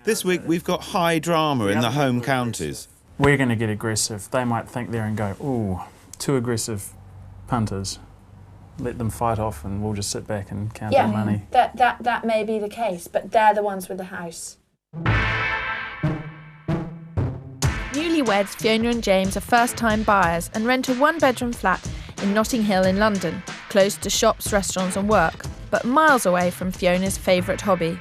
This week we've got high drama in the home counties. We're going to get aggressive. They might think there and go, ooh, too aggressive punters. Let them fight off and we'll just sit back and count our money. That may be the case, but they're the ones with the house. Newlyweds Fiona and James are first-time buyers and rent a one-bedroom flat in Notting Hill in London, close to shops, restaurants and work, but miles away from Fiona's favourite hobby.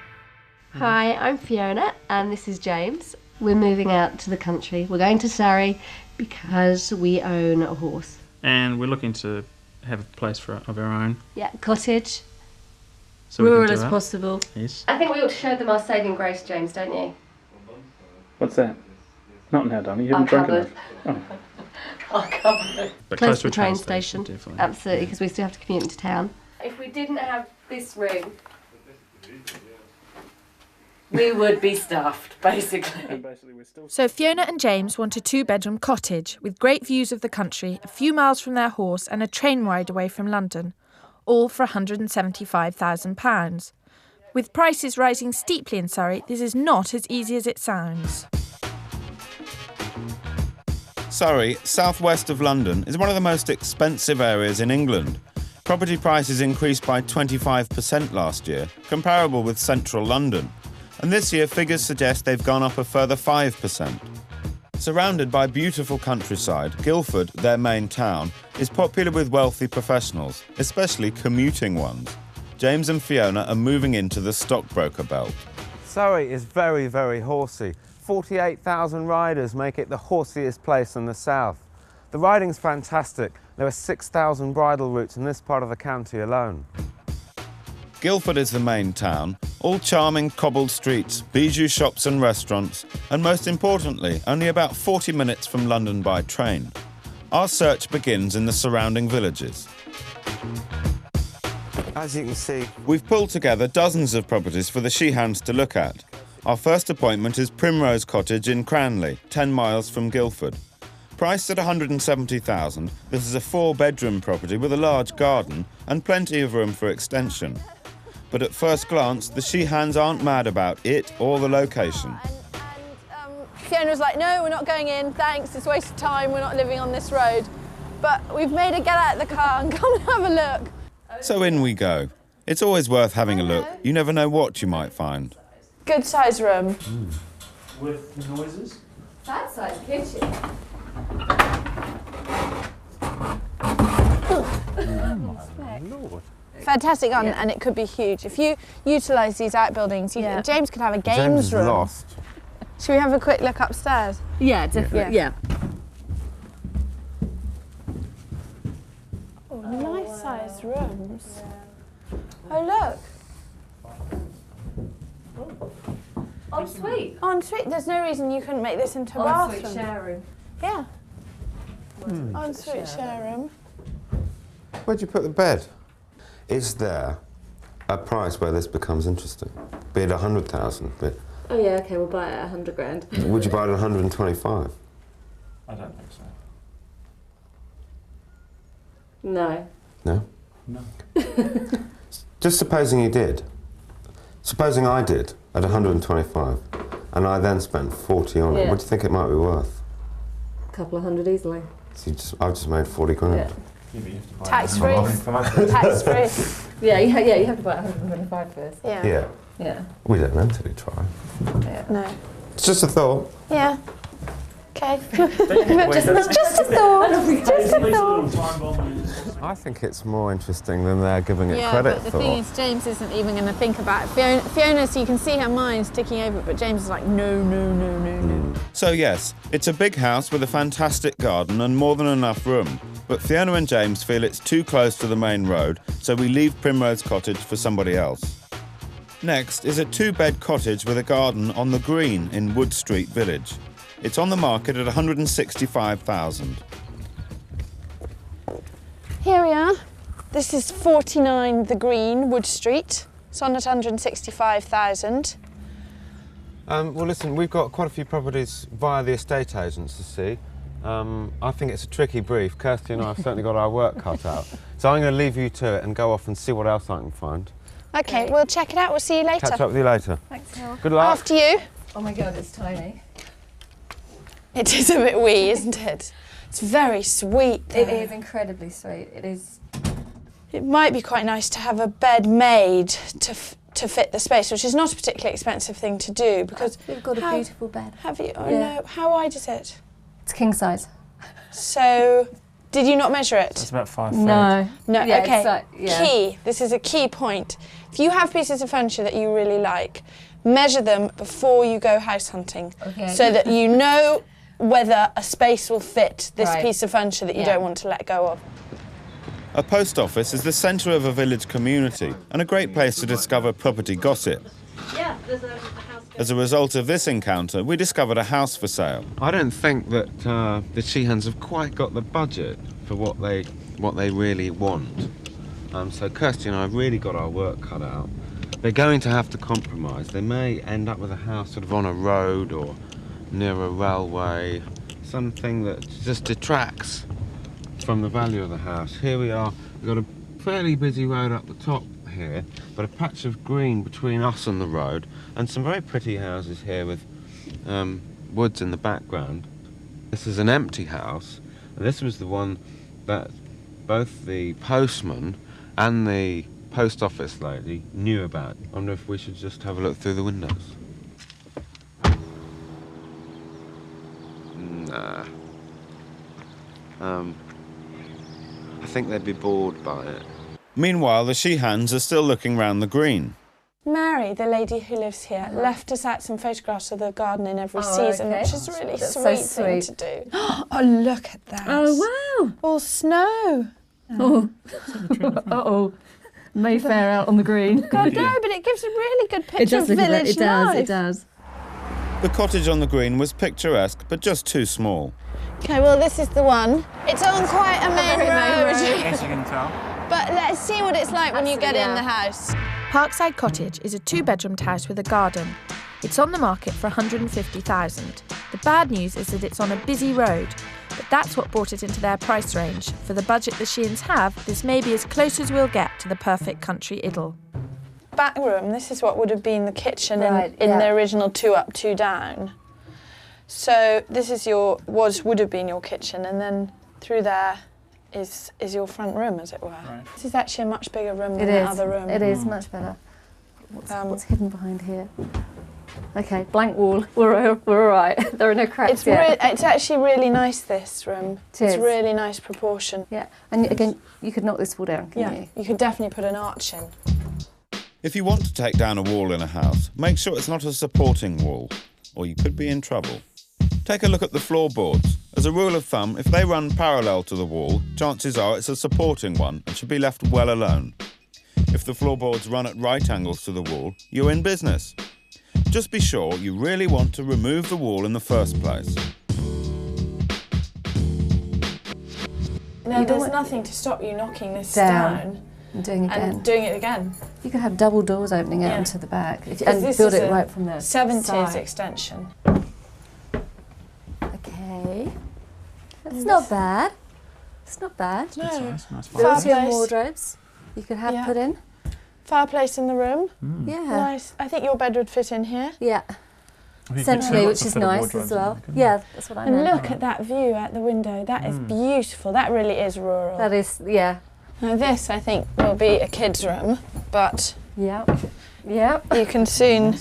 Hi, I'm Fiona and this is James. We're moving out to the country. We're going to Surrey because we own a horse. And we're looking to have a place of our own. Yeah, cottage. So rural as possible. Yes. I think we ought to show them our saving grace, James, don't you? What's that? Not now, darling. You haven't drunk enough. Oh. Our cupboard. But close to the train station. Definitely. Absolutely, because we still have to commute into town. If we didn't have this room, we would be stuffed, basically. So Fiona and James want a two-bedroom cottage with great views of the country, a few miles from their horse and a train ride away from London, all for £175,000. With prices rising steeply in Surrey, this is not as easy as it sounds. Surrey, southwest of London, is one of the most expensive areas in England. Property prices increased by 25% last year, comparable with central London. And this year, figures suggest they've gone up a further 5%. Surrounded by beautiful countryside, Guildford, their main town, is popular with wealthy professionals, especially commuting ones. James and Fiona are moving into the stockbroker belt. Surrey is very, very horsey. 48,000 riders make it the horsiest place in the south. The riding's fantastic. There are 6,000 bridle routes in this part of the county alone. Guildford is the main town, all charming cobbled streets, bijou shops and restaurants, and most importantly, only about 40 minutes from London by train. Our search begins in the surrounding villages. As you can see, we've pulled together dozens of properties for the she-hounds to look at. Our first appointment is Primrose Cottage in Cranley, 10 miles from Guildford. Priced at £170,000, this is a 4-bedroom property with a large garden and plenty of room for extension. But at first glance, the she-hounds aren't mad about it or the location. Fiona was like, no, we're not going in, thanks, it's a waste of time, we're not living on this road. But we've made her get out of the car and come and have a look. So in we go. It's always worth having a look. You never know what you might find. Good size room. With noises? That size kitchen. Lord. Fantastic garden, and it could be huge. If you utilise these outbuildings, James could have a games James is room. lost. Should we have a quick look upstairs? Yeah, definitely. Yeah. Oh, nice sized rooms. Oh, look. En suite. En suite. There's no reason you couldn't make this into a bathroom. En suite share room. Yeah. En suite share room. Where'd you put the bed? Is there a price where this becomes interesting? Be it 100,000, but... Oh yeah, okay, we'll buy it at 100 grand. Would you buy it at 125? I don't think so. No. No? No. Just supposing you did. Supposing I did at 125, and I then spent 40 on it, what do you think it might be worth? A couple of hundred easily. So I've just made 40 grand. Yeah. Tax free. Tax free. Yeah, you have to buy 125 first. Yeah. Yeah. We don't know until we try. Yeah. No. It's just a thought. Yeah. Okay. just a thought. Just a thought. I think it's more interesting than they're giving it Yeah, credit but the for. thing is, James isn't even going to think about it. Fiona, so you can see her mind's ticking over, but James is like, no, no, no, no, no. So yes, it's a big house with a fantastic garden and more than enough room. But Fiona and James feel it's too close to the main road, so we leave Primrose Cottage for somebody else. Next is a 2-bed cottage with a garden on the Green in Wood Street Village. It's on the market at £165,000. Here we are. This is 49 The Green, Wood Street. It's on at 165,000. Well, listen, we've got quite a few properties via the estate agents to see. I think it's a tricky brief. Kirstie and I have certainly got our work cut out. So I'm going to leave you to it and go off and see what else I can find. Okay, Great. we'll check it out. We'll see you later. Catch up with you later. Thanks, Phil. Good luck. After you. Oh my God, it's tiny. It is a bit wee, isn't it? It's very sweet, though. It is incredibly sweet. It is. It might be quite nice to have a bed made to fit the space, which is not a particularly expensive thing to do because We've got a beautiful bed. Have you? Oh Yeah. no! How wide is it? It's king size. So, did you not measure it? It's about 5 feet. No. No. Yeah, okay. it's like- yeah. Key. This is a key point. If you have pieces of furniture that you really like, measure them before you go house hunting, Okay. so that you know whether a space will fit this Right. piece of furniture that you Yeah. don't want to let go of. A post office is the centre of a village community and a great place to discover property gossip. Yeah, there's a house. As a result of this encounter, we discovered a house for sale. I don't think that the Sheehans have quite got the budget for what they really want. So Kirstie and I have really got our work cut out. They're going to have to compromise. They may end up with a house sort of on a road or near a railway, something that just detracts from the value of the house. Here we are, we've got a fairly busy road up the top here, but a patch of green between us and the road, and some very pretty houses here with woods in the background. This is an empty house, and this was the one that both the postman and the post office lady knew about. I wonder if we should just have a look through the windows. Nah. I think they'd be bored by it. Meanwhile, the Sheehans are still looking round the green. Mary, the lady who lives here, left us out some photographs of the garden in every Oh, season, okay. which is a really That's sweet so thing sweet. to do. Oh, look at that. Oh wow! All snow. Oh. Uh-oh. Mayfair out on the green. God, no, but it gives a really good picture of look at village it. It does. life. It does. The cottage on the green was picturesque, but just too small. Okay, well, this is the one. It's on quite a main very main road. road. As you can tell. But let's see what it's like when you get in Yeah. the house. Parkside Cottage is a 2-bedroomed house with a garden. It's on the market for $150,000. The bad news is that it's on a busy road, but that's what brought it into their price range. For the budget the Sheehans have, this may be as close as we'll get to the perfect country idyll. Back room, this is what would have been the kitchen Right, in yeah. the original 2 up, 2 down. So this is would have been your kitchen, and then through there is your front room, as it were. Right. This is actually a much bigger room It than the is. other room. It is much better. What's hidden behind here? Okay, blank wall. We're all right. There are no cracks yet. It's actually really nice, this room. It is. It's really nice proportion. Yeah, and again, you could knock this wall down, couldn't Yeah, you? you could definitely put an arch in. If you want to take down a wall in a house, make sure it's not a supporting wall, or you could be in trouble. Take a look at the floorboards. As a rule of thumb, if they run parallel to the wall, chances are it's a supporting one and should be left well alone. If the floorboards run at right angles to the wall, you're in business. Just be sure you really want to remove the wall in the first place. No, there's nothing to stop you knocking this down And doing it again. and doing it again. You could have double doors opening out Yeah. into the back and This build is it a right from the 70s side. extension. Okay. It's not bad. It's not bad. No. Nice, nice Fireplace. Built-in wardrobes you could have Yeah. put in. Fireplace in the room. Yeah. Nice. I think your bed would fit in here. Yeah. You could Centrally, turn which lots of is fitted nice wardrobes as in, well. couldn't you? Yeah, that's what I And meant. look at that view out the window. That is beautiful. That really is rural. That is, yeah. Now this, I think, will be a kid's room, but Yeah. Yeah. you can soon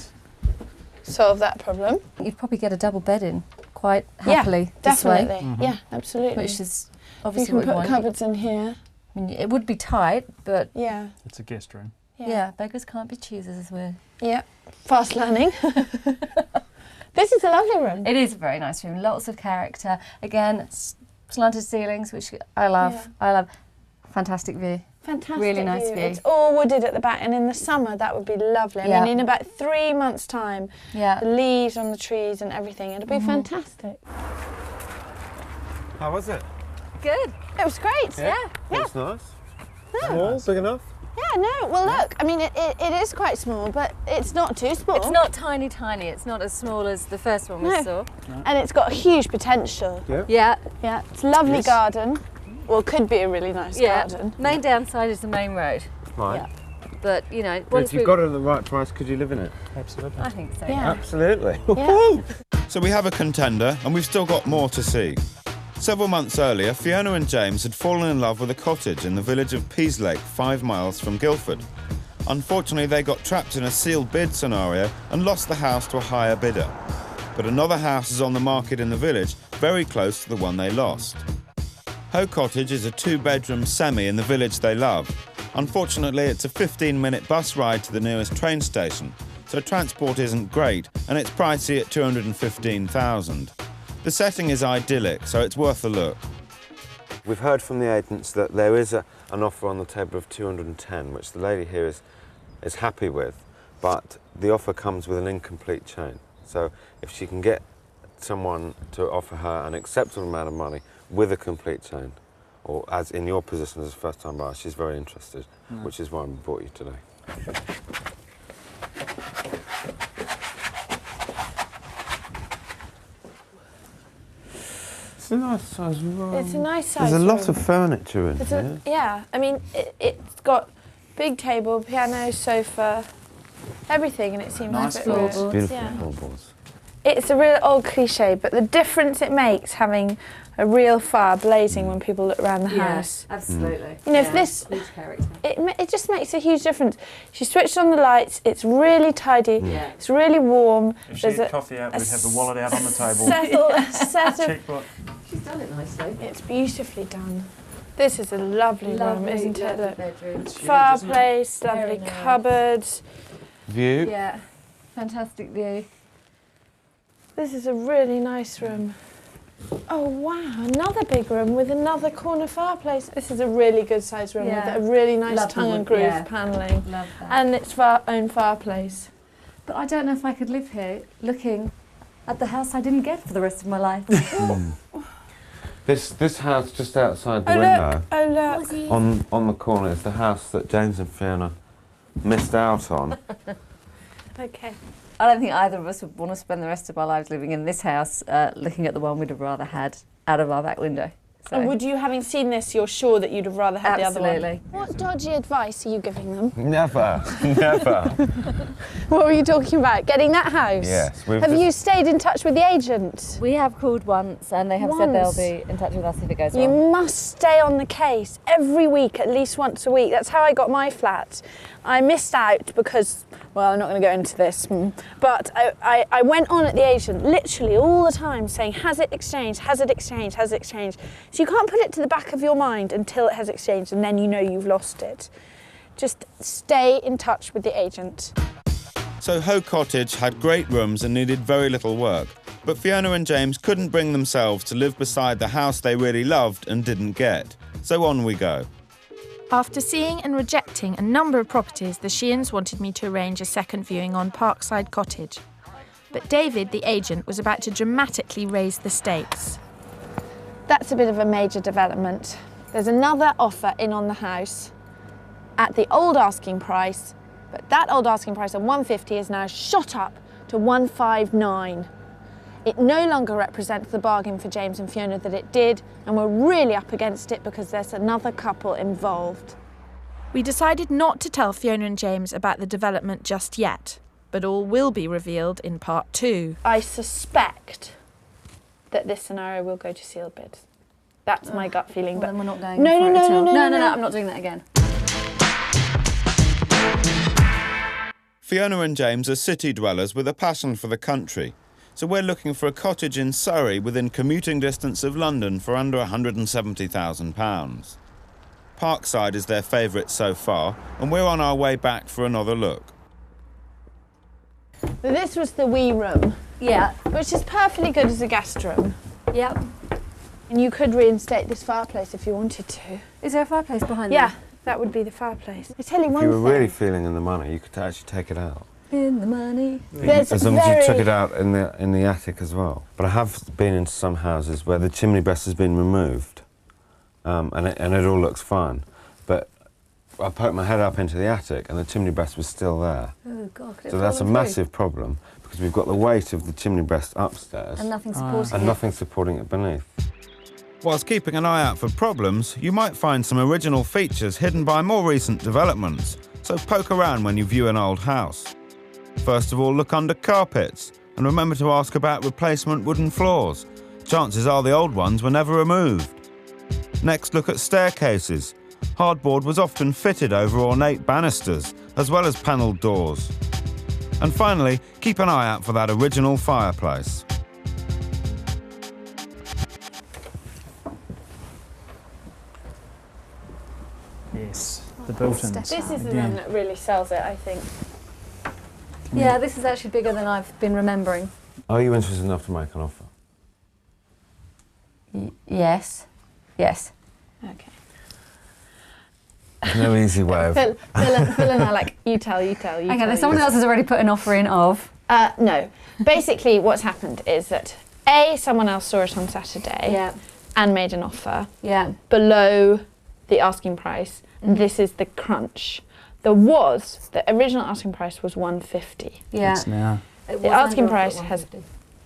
solve that problem. You'd probably get a double bed in quite happily this Definitely. way, Yeah, absolutely. which is you obviously can what you put want. cupboards in here. I mean, it would be tight, but Yeah. It's a guest room. yeah, beggars can't be choosers, as we're. Yeah. Fast learning. This is a lovely room. It is a very nice room, lots of character. Again, slanted ceilings, which I love. Yeah. I love. Fantastic view. Fantastic Really nice view. It's all wooded at the back, and in the summer that would be lovely. I Yeah. mean, in about 3 months' time, Yeah. the leaves on the trees and everything, it'll be fantastic. How was it? Good. It was great. Yeah. It's nice. Small, big enough? Yeah, no, well look, I mean, it is quite small, but it's not too small. It's not tiny, tiny. It's not as small as the first one we No. saw. And it's got huge potential. Yeah. Yeah, it's a lovely Yes. garden. Well, could be a really nice Yeah. garden. Main downside is the main road. Right. But, you know, If once you've got it at the right price, could you live in it? Absolutely. I think so. Yeah. Absolutely. Yeah. So we have a contender, and we've still got more to see. Several months earlier, Fiona and James had fallen in love with a cottage in the village of Peaslake, 5 miles from Guildford. Unfortunately, they got trapped in a sealed bid scenario and lost the house to a higher bidder. But another house is on the market in the village, very close to the one they lost. Cottage is a 2-bedroom semi in the village they love. Unfortunately, it's a 15-minute bus ride to the nearest train station, so transport isn't great, and it's pricey at $215,000. The setting is idyllic, so it's worth a look. We've heard from the agents that there is an offer on the table of 210, which the lady here is happy with, but the offer comes with an incomplete chain. So if she can get someone to offer her an acceptable amount of money with a complete chain, or as in your position as a first-time buyer, she's very interested, which is why we brought you today. It's a nice size room. It's a nice size There's a lot room. of furniture in here. Yeah, I mean, it's got big table, piano, sofa, everything, and it seems Nice a bit floorboards. weird. Beautiful Yeah. floorboards. It's a real old cliche, but the difference it makes having a real fire blazing when people look around the house. Absolutely. You know, if this- Huge character. It just makes a huge difference. She switched on the lights, it's really tidy, Yeah. it's really warm. If she There's had a coffee out, we'd have the wallet out on the table. set of... Checkbook. She's done it nicely. It's beautifully done. This is a lovely room, isn't it? lovely Look. bedroom. It's huge, isn't it? Fireplace, Very lovely nice. cupboard. View. Yeah, fantastic view. This is a really nice room. Oh wow, another big room with another corner fireplace. This is a really good sized room Yeah. with a really nice Love the tongue and wood, groove yeah. panelling. Love that. And its own fireplace. But I don't know if I could live here looking at the house I didn't get for the rest of my life. This house just outside the Oh window, look, oh look. on the corner, is the house that James and Fiona missed out on. Okay. I don't think either of us would want to spend the rest of our lives living in this house, looking at the one we'd have rather had out of our back window. So. And would you, having seen this, you're sure that you'd have rather had the other one? Absolutely. What dodgy advice are you giving them? Never, never. What were you talking about? Getting that house? Yes. Have you stayed in touch with the agent? We have called once and they have said Once? they'll be in touch with us if it goes You wrong. must stay on the case every week, at least once a week. That's how I got my flat. I missed out because, well, I'm not going to go into this, but I went on at the agent literally all the time saying, has it exchanged, has it exchanged, has it exchanged? So you can't put it to the back of your mind until it has exchanged and then you know you've lost it. Just stay in touch with the agent. So Cottage had great rooms and needed very little work, but Fiona and James couldn't bring themselves to live beside the house they really loved and didn't get. So on we go. After seeing and rejecting a number of properties, the Sheeans wanted me to arrange a second viewing on Parkside Cottage. But David, the agent, was about to dramatically raise the stakes. That's a bit of a major development. There's another offer in on the house at the old asking price, but that old asking price of 150 is now shot up to 159. It no longer represents the bargain for James and Fiona that it did, and we're really up against it because there's another couple involved. We decided not to tell Fiona and James about the development just yet, but all will be revealed in part 2. I suspect that this scenario will go to sealed bids. That's my gut feeling. Well, But then we're not going No, for no, it no, at all. no, no, no, no. I'm not doing that again. Fiona and James are city dwellers with a passion for the country, so we're looking for a cottage in Surrey within commuting distance of London for under £170,000. Parkside is their favourite so far, and we're on our way back for another look. this was the wee room, Yeah, which is perfectly good as a guest room. yeah. And you could reinstate this fireplace if you wanted to. Is there a fireplace behind Yeah, there? that would be the fireplace. I tell you If one you were thing. really feeling in the money, you could actually take it out. In the money. There's As long as you took very- it out in the attic as well. But I have been into some houses where the chimney breast has been removed, and it all looks fine. But I poked my head up into the attic and the chimney breast was still there. Oh, God. could it So that's a fall through? massive problem because we've got the weight of the chimney breast upstairs And nothing supporting and it. nothing supporting it beneath. Whilst keeping an eye out for problems, you might find some original features hidden by more recent developments, So poke around when you view an old house. First of all, look under carpets and remember to ask about replacement wooden floors. Chances are the old ones were never removed. Next, look at staircases. Hardboard was often fitted over ornate banisters, as well as panelled doors. And finally, keep an eye out for that original fireplace. Yes, the built-ins. This is the Again. one that really sells it, I think. Yeah, this is actually bigger than I've been remembering. Are you interested enough to make an offer? Yes. Yes. Okay. There's no easy way of... Phil and I are like, you tell. Okay, there's someone else has already put an offer in of. No. Basically, what's happened is that someone else saw it on Saturday Yeah. and made an offer Yeah. below the asking price. And this is the crunch. The original asking price was 150. Yeah. It's now. The asking price has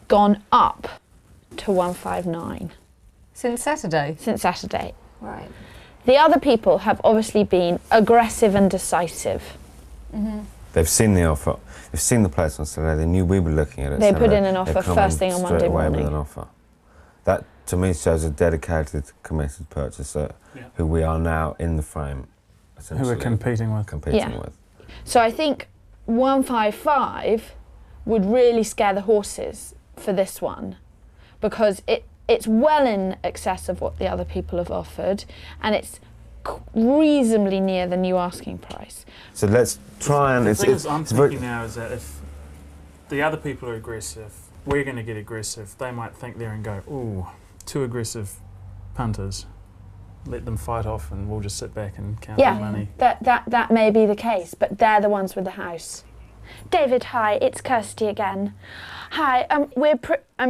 gone up to 159 Since Saturday. since Saturday. Right. The other people have obviously been aggressive and decisive. They've seen the offer. They've seen the place on Saturday. They knew we were looking at it. They so put in an they've offer come first in thing on straight Monday away morning. with an offer. That, to me, shows a dedicated, committed purchaser who we are now in the frame, Who essentially. we're competing with. Yeah. with. So I think 155 would really scare the horses for this one, because it's well in excess of what the other people have offered, and it's reasonably near the new asking price. So let's try and... The It's, thing it's, is, I'm it's very, thinking now is that if the other people are aggressive, we're going to get aggressive. They might think there and go, ooh, too aggressive punters. Let them fight off and we'll just sit back and count our money. That may be the case, but they're the ones with the house. David, hi, it's Kirstie again. Hi, Fiona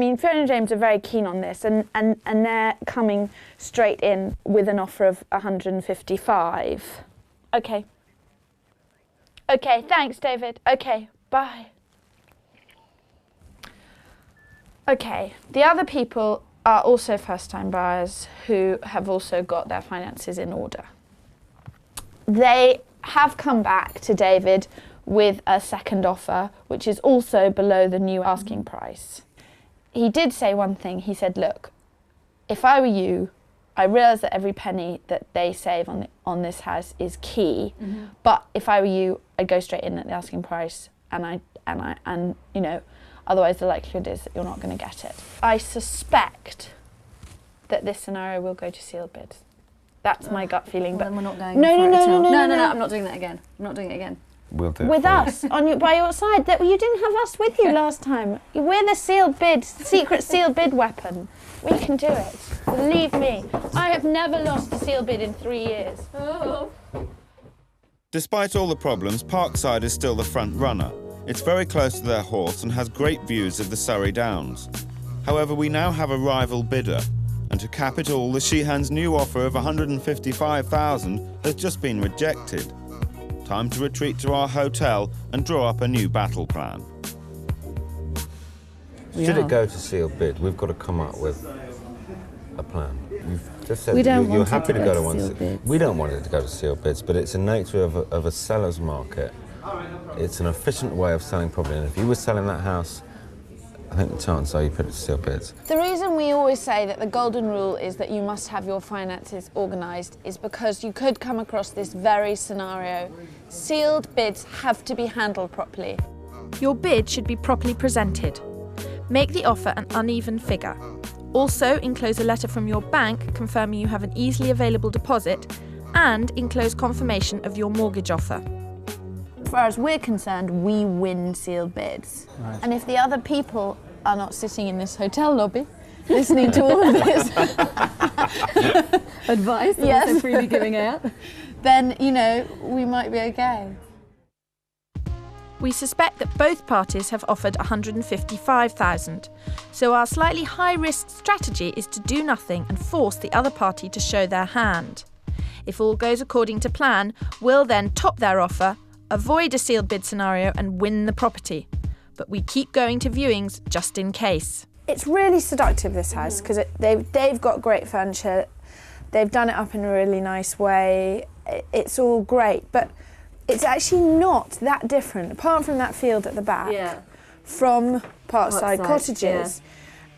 and James are very keen on this, and they're coming straight in with an offer of 155. Okay. Okay, thanks, David. Okay, bye. Okay, the other people are also first-time buyers who have also got their finances in order. They have come back to David with a second offer, which is also below the new asking price. He did say one thing. He said, look, if I were you, I realise that every penny that they save on this house is key, but if I were you, I'd go straight in at the asking price, and you know, otherwise the likelihood is that you're not going to get it. I suspect that this scenario will go to sealed bids. That's my gut feeling. Well, but then we're not going no, for no, it no, at all. no, No, no. I'm not doing that again. I'm not doing it again. we'll do it With for you. us by your side. That you didn't have us with you last time. We're the sealed bid, secret sealed bid weapon. We can do it. Believe me. I have never lost a sealed bid in 3 years. Despite all the problems, Parkside is still the front runner. It's very close to their horse and has great views of the Surrey Downs. However, we now have a rival bidder, and to cap it all, the Sheehan's new offer of $155,000 has just been rejected. Time to retreat to our hotel and draw up a new battle plan. Should it go to sealed bid, we've got to come up with a plan. You've just said We that don't you're want it happy to to go go to to one. sealed bids. We don't want it to go to sealed bids, but it's the nature of a seller's market. It's an efficient way of selling property, and if you were selling that house, I think the chances are you put it to sealed bids. The reason we always say that the golden rule is that you must have your finances organised is because you could come across this very scenario. Sealed bids have to be handled properly. Your bid should be properly presented. Make the offer an uneven figure. Also, enclose a letter from your bank confirming you have an easily available deposit, and enclose confirmation of your mortgage offer. As far as we're concerned, we win sealed bids. Right. And if the other people are not sitting in this hotel lobby listening to all of this, Advice that Yes. we're so freely giving out. then, you know, we might be okay. We suspect that both parties have offered $155,000, so our slightly high-risk strategy is to do nothing and force the other party to show their hand. If all goes according to plan, we'll then top their offer, avoid a sealed bid scenario and win the property. But we keep going to viewings just in case. It's really seductive, this house, because they've got great furniture. They've done it up in a really nice way. It's all great, but It's actually not that different, apart from that field at the back, from Parkside Cottages. Yeah.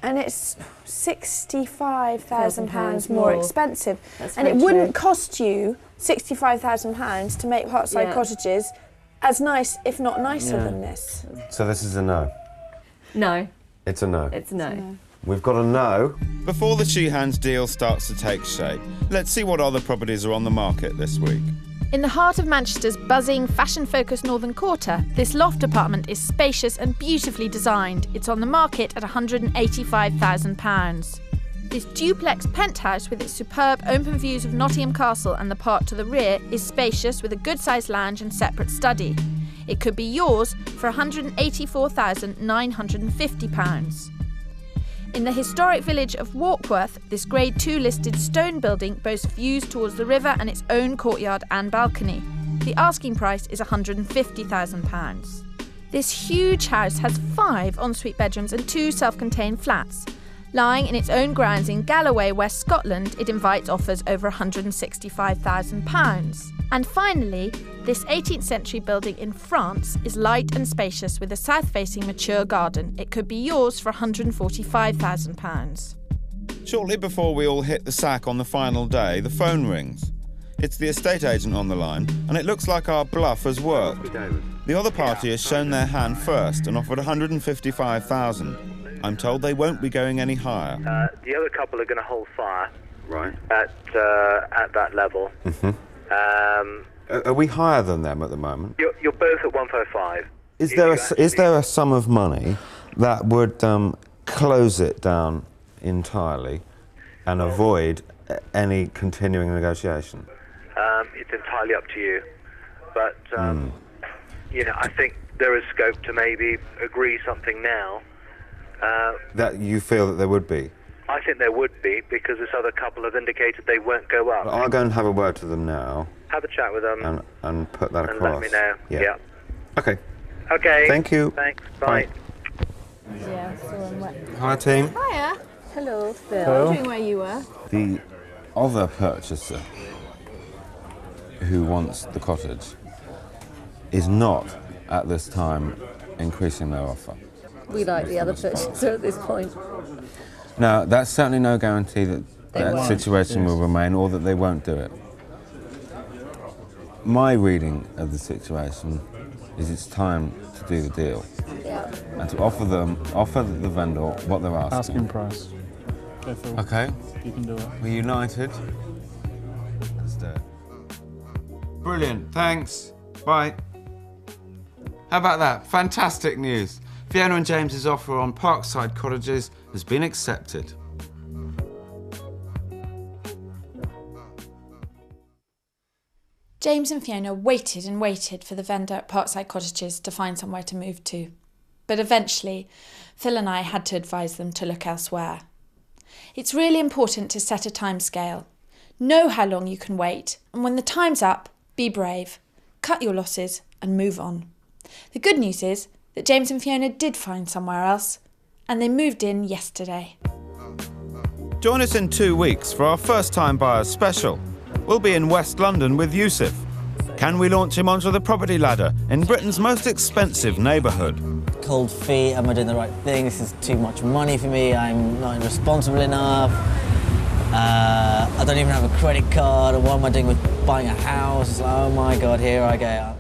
And it's £65,000 more expensive. That's and it very wouldn't true. cost you £65,000 to make Parkside Cottages as nice, if not nicer than this. So this is a no? No. It's a no? It's no. We've got a no. Before the Sheehan's deal starts to take shape, let's see what other properties are on the market this week. In the heart of Manchester's buzzing, fashion-focused Northern Quarter, this loft apartment is spacious and beautifully designed. It's on the market at £185,000. This duplex penthouse with its superb open views of Nottingham Castle and the park to the rear is spacious with a good-sized lounge and separate study. It could be yours for £184,950. In the historic village of Warkworth, this Grade 2 listed stone building boasts views towards the river and its own courtyard and balcony. The asking price is £150,000. This huge house has 5 ensuite bedrooms and 2 self-contained flats. Lying in its own grounds in Galloway, West Scotland, it invites offers over £165,000. And finally, this 18th century building in France is light and spacious with a south-facing mature garden. It could be yours for £145,000. Shortly before we all hit the sack on the final day, the phone rings. It's the estate agent on the line, and it looks like our bluff has worked. The other party has shown their hand first and offered £155,000. I'm told they won't be going any higher. The other couple are going to hold fire. Right. At that level. Mm-hmm. Are we higher than them at the moment? You're both at 155. Is there a sum of money that would close it down entirely and avoid any continuing negotiation? It's entirely up to you. But, you know, I think there is scope to maybe agree something now. That you feel that there would be? I think there would be, because this other couple have indicated they won't go up. Well, I'll go and have a word to them now. Have a chat with them. And put that and across. let me know. Yeah. Okay. Okay. Thank you. Thanks. Bye. Yeah, Hi, team. Hiya. Hello, Phil. Wondering where you were. The other purchaser who wants the cottage is not, at this time, increasing their offer. We like the other purchaser at this point. No, that's certainly no guarantee that that situation will remain or that they won't do it. My reading of the situation is it's time to do the deal. Yeah. And to offer the vendor what they're asking. Asking price. Go Phil. Okay. You can do it. We're united. Let's do it. Brilliant, thanks. Bye. How about that? Fantastic news. Fiona and James's offer on Parkside Cottages has been accepted. James and Fiona waited and waited for the vendor at Parkside Cottages to find somewhere to move to. But eventually, Phil and I had to advise them to look elsewhere. It's really important to set a timescale. Know how long you can wait, and when the time's up, be brave. Cut your losses and move on. The good news is that James and Fiona did find somewhere else, and they moved in yesterday. Join us in 2 weeks for our first time buyers special. We'll be in West London with Yusuf. Can we launch him onto the property ladder in Britain's most expensive neighbourhood? Cold feet, am I doing the right thing? This is too much money for me, I'm not responsible enough. I don't even have a credit card, and what am I doing with buying a house? It's like, oh my God, here I go.